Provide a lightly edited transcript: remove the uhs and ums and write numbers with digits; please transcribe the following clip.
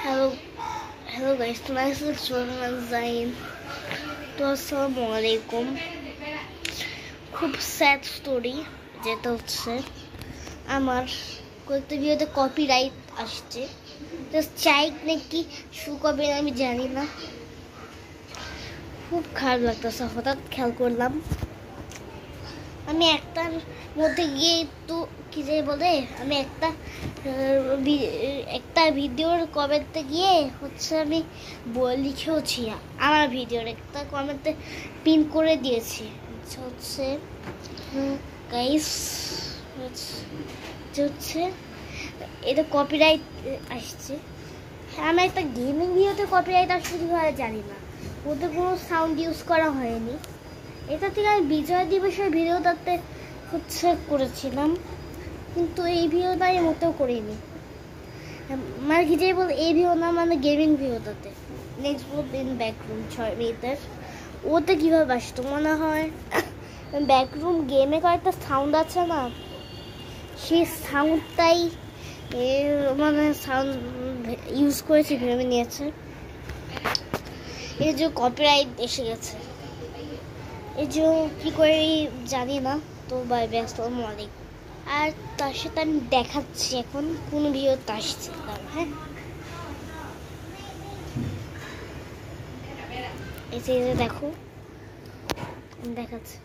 Hello hello guys, Zain. তো আসসালামু আলাইকুম। খুব স্যাড স্টোরি, যেটা হচ্ছে আমার কয়েকটা ভিডিওতে কপিরাইট আসছে। চাইক নাকি শু কবে আমি জানি না, খুব খারাপ লাগতেছে। হঠাৎ খেয়াল করলাম আমি একটার মধ্যে গিয়ে তো কি যে বলে, আমি একটা ভিডিওর কমেন্টে গিয়ে হচ্ছে আমি লিখেওছি, আমার ভিডিওর একটা কমেন্টে পিন করে দিয়েছি হচ্ছে গাইস হচ্ছে এটা কপিরাইট আসছে। আমি একটা গেমিং ভিডিওতে কপিরাইট আসছে কিভাবে জানি না, ওতে কোনো সাউন্ড ইউজ করা হয়নি। এটা থেকে আমি বিজয় দিবসের ভিডিওটাতে হচ্ছে করেছিলাম, কিন্তু এই ভিডিওটা আমি মোটেও করিনি। মানে কি যে বল, এই ভিডিও না, মানে গেমিং ভিডিওটাতে নেক্সট গ্রুপ ইন ব্যাকরুম 6 মিনিটের, ওতে কীভাবে আসতো মনে হয় ব্যাকরুম গেমে কয়েকটা সাউন্ড আছে না, সেই সাউন্ডটাই মানে সাউন্ড ইউজ করেছি ভেবে নিয়েছে, এই যে কপিরাইট এসে গেছে। এই যে কী করে জানি না। তো বাই বাই, আসসালামু আলাইকুম। আর তার সাথে আমি দেখাচ্ছি এখন কোন ভিডিওতে আসছে। হ্যাঁ, এই যে দেখো দেখাচ্ছে।